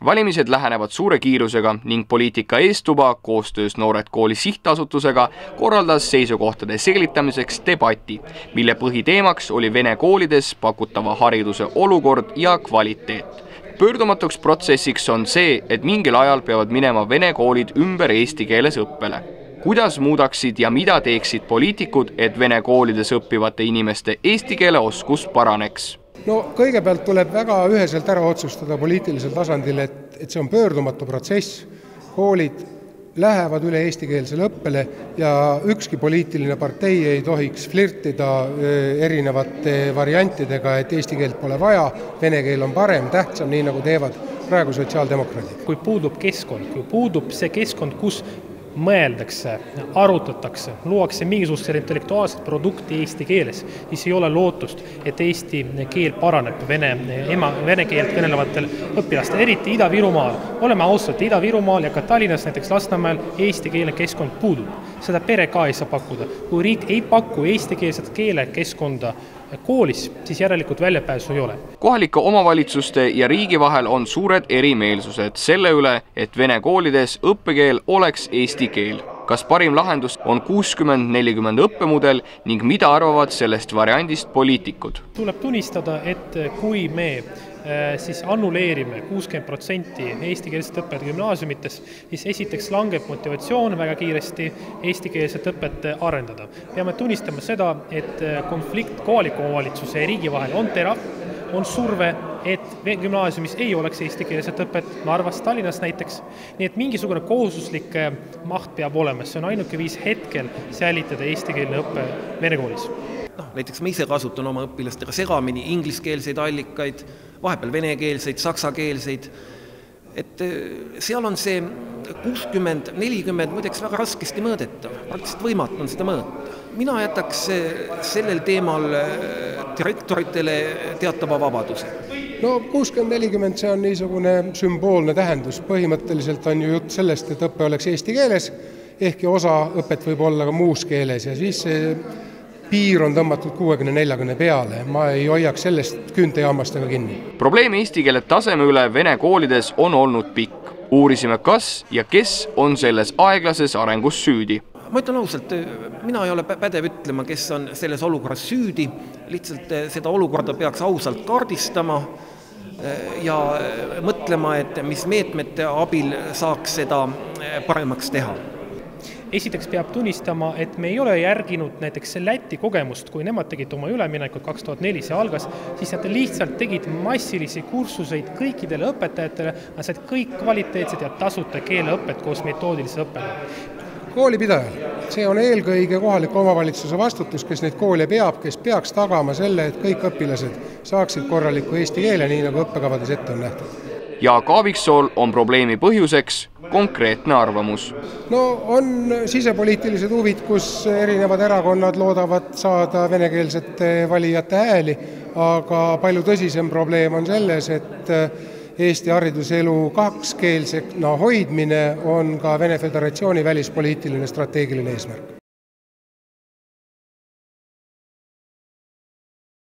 Valimised lähenevad suure kiirusega ning poliitika eestuba koostöös Noored Kooli sihtasutusega korraldas seisukohtade selgitamiseks debati, mille põhiteemaks oli vene koolides pakutava hariduse olukord ja kvaliteet. Pöördumatuks protsessiks on see, et mingil ajal peavad minema vene koolid ümber eesti keeles õppele. Kuidas muudaksid ja mida teeksid poliitikud, et vene koolides õppivate inimeste eesti keele oskus paraneks? No kõigepealt tuleb väga üheselt ära otsustada poliitilisel tasandil, et see on pöördumatu protsess. Koolid lähevad üle eestikeelsele õppele ja ükski poliitiline partei ei tohiks flirtida erinevate variantidega, et eesti keelt pole vaja, vene keel on parem, tähtsam, nii nagu teevad praegu sotsiaaldemokraadid. Kui puudub keskkond, kui puudub see keskkond, kus mõeldakse, arutatakse, luuakse mingisugust intellektuaalset produkti eesti keeles, siis ei ole lootust, et eesti keel paraneb vene keelt kõnelevatel õpilastel, eriti Ida-Virumaal. Oleme ausad, Ida-Virumaal ja ka Tallinnas, näiteks Lasnamäel, eesti keele keskkond puudub. Seda pere ka ei saa pakkuda. Kui riik ei paku eestikeelset keelekeskkonda koolis, siis järelikult väljapääsu ei ole. Kohalike omavalitsuste ja riigi vahel on suured erimeelsused selle üle, et vene koolides õppekeel oleks eesti keel. Kas parim lahendus on 60-40 õppemudel ning mida arvavad sellest variandist poliitikud? Tuleb tunnistada, et kui me siis annuleerime 60% eestikeelset õpet gümnaasiumites, siis esiteks langeb motivatsioon väga kiiresti eestikeelset õpet arendada. Peame tunnistama seda, et konflikt kohaliku omavalitsuse ja riigi vahel on terav, on surve, et gümnaasiumis ei oleks eestikeelset õpet, Narvas, Tallinnas näiteks. Nii et mingisugune kohustuslik maht peab olema, see on ainuke viis hetkel säilitada eestikeelne õppe vene koolis. Näiteks ma ise kasutan oma õpilastega segamini ingliskeelseid allikaid, vahepeal venekeelseid, saksakeelseid. Et seal on see 60-40 muideks väga raskesti mõõdetav, praktiliselt võimatu on seda mõõta. Mina jätaks sellel teemal direktoritele teatava vabaduse. No 60-40 see on niisugune sümboolne tähendus. Põhimõtteliselt on ju jutt sellest, et õppe oleks eesti keeles, ehkki osa õpet võib olla ka muus keeles ja siis see piir on tõmmatud 60-40 peale. Ma ei hoiaks sellest küüntejaamastega kinni. Probleem eesti keele taseme üle vene koolides on olnud pikk. Uurisime, kas ja kes on selles aeglases arengus süüdi. Ma ütlen ausalt, mina ei ole pädev ütlema, kes on selles olukorras süüdi. Lihtsalt seda olukorda peaks ausalt kaardistama ja mõtlema, et mis meetmete abil saaks seda paremaks teha. Esiteks peab tunnistama, et me ei ole järginud näiteks Läti kogemust, kui nemad tegid oma üleminekut 2004 see algas, siis nad lihtsalt tegid massilisi kursuseid kõikidele õpetajatele, nad said kõik kvaliteetsed ja tasuta keeleõpet koos metoodilise õppega. Koolipidajal. See on eelkõige kohaliku omavalitsuse vastutus, kes neid koole peab, kes peaks tagama selle, et kõik õpilased saaksid korraliku eesti keele, nii nagu õppekavades ette on nähtud. Jaak Aaviksool on probleemi põhjuseks konkreetne arvamus. No on sisepoliitilised huvid, kus erinevad erakonnad loodavad saada venekeelsete valijate hääli, aga palju tõsisem probleem on selles, et Eesti hariduselu kakskeelsena hoidmine on ka Vene Föderatsiooni välispoliitiline strateegiline eesmärk.